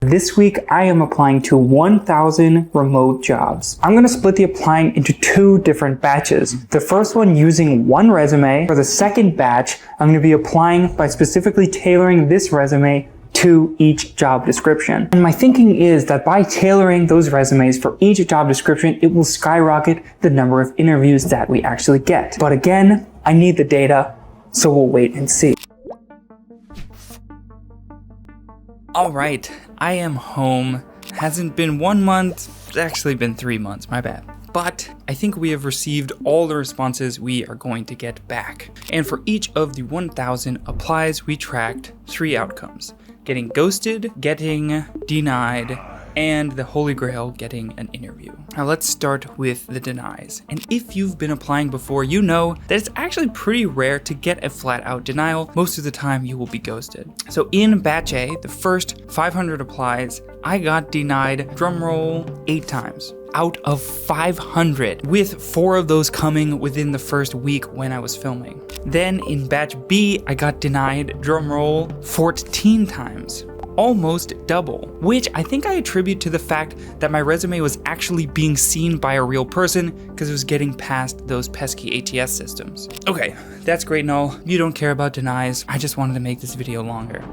this week I am applying to 1,000 remote jobs. I'm going to split the applying into 2 different batches. The first one using 1 resume. For the second batch, I'm going to be applying by specifically tailoring this resume to each job description. And my thinking is that by tailoring those resumes for each job description, it will skyrocket the number of interviews that we actually get. But again, I need the data, so we'll wait and see. All right, I am home. Hasn't been 1 month, it's actually been 3 months, my bad. But I think we have received all the responses we are going to get back. And for each of the 1,000 applies, we tracked 3 outcomes: getting ghosted, getting denied, and the holy grail, getting an interview. Now let's start with the denies. And if you've been applying before, you know that it's actually pretty rare to get a flat out denial. Most of the time you will be ghosted. So in batch A, the first 500 applies, I got denied, drumroll, 8 times. Out of 500, with 4 of those coming within the first week when I was filming. Then in batch B, I got denied, drumroll, 14 times. Almost double, which I think I attribute to the fact that my resume was actually being seen by a real person because it was getting past those pesky ATS systems. Okay, that's great and all. You don't care about denies. I just wanted to make this video longer.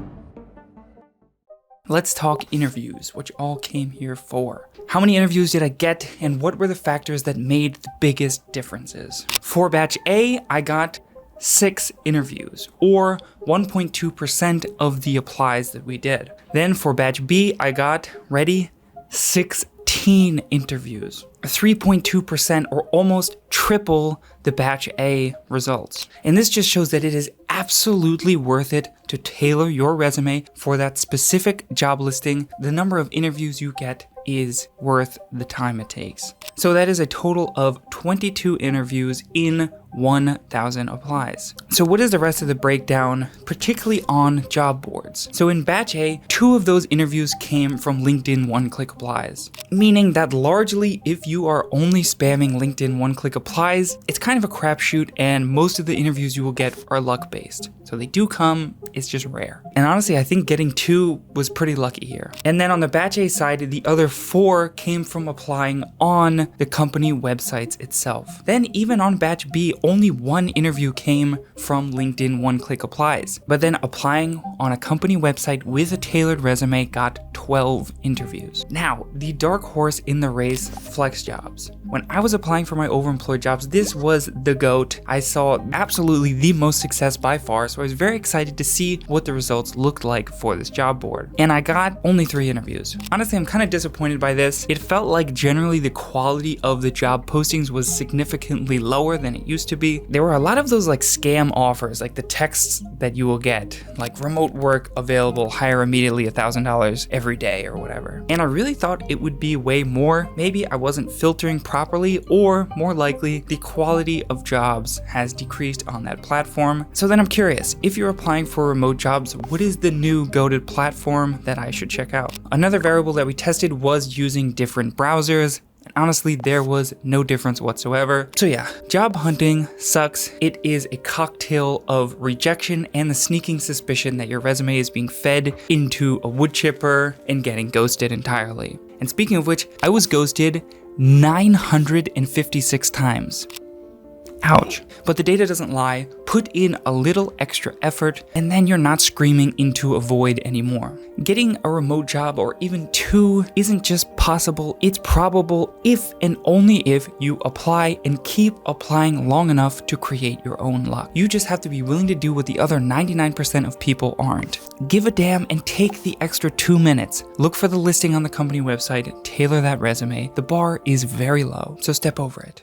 Let's talk interviews, which all came here for. How many interviews did I get, and what were the factors that made the biggest differences? For batch A, I got 6 interviews, or 1.2% of the applies that we did. Then for batch B, I got, ready, 16 interviews. 3.2%, or almost triple the batch A results. And this just shows that it is absolutely worth it to tailor your resume for that specific job listing. The number of interviews you get is worth the time it takes. So that is a total of 22 interviews in 1,000 applies. So what is the rest of the breakdown, particularly on job boards? So in batch A, 2 of those interviews came from LinkedIn one-click applies, meaning that largely if you are only spamming LinkedIn one-click applies, it's kind of a crapshoot, and most of the interviews you will get are luck-based. So they do come, it's just rare. And honestly, I think getting 2 was pretty lucky here. And then on the batch A side, the other 4 came from applying on the company websites itself. Then even on batch B, only 1 interview came from LinkedIn one-click applies. But then applying on a company website with a tailored resume got 12 interviews. Now, the dark horse in the race, flex jobs. When I was applying for my overemployed jobs, this was the GOAT. I saw absolutely the most success by far, so I was very excited to see what the results looked like for this job board. And I got only 3 interviews. Honestly, I'm kind of disappointed by this. It felt like generally the quality of the job postings was significantly lower than it used to be. There were a lot of those like scam offers, like the texts that you will get, like remote work available, hire immediately, $1,000 every day or whatever. And I really thought it would be way more. Maybe I wasn't filtering properly, or more likely the quality of jobs has decreased on that platform. So then I'm curious, if you're applying for remote jobs, what is the new go-to platform that I should check out? Another variable that we tested was using different browsers. And honestly, there was no difference whatsoever. So yeah, job hunting sucks. It is a cocktail of rejection and the sneaking suspicion that your resume is being fed into a wood chipper and getting ghosted entirely. And speaking of which, I was ghosted 956 times. Ouch. But the data doesn't lie. Put in a little extra effort and then you're not screaming into a void anymore. Getting a remote job, or even 2, isn't just possible, it's probable if and only if you apply and keep applying long enough to create your own luck. You just have to be willing to do what the other 99% of people aren't. Give a damn and take the extra 2 minutes. Look for the listing on the company website, tailor that resume. The bar is very low, so step over it.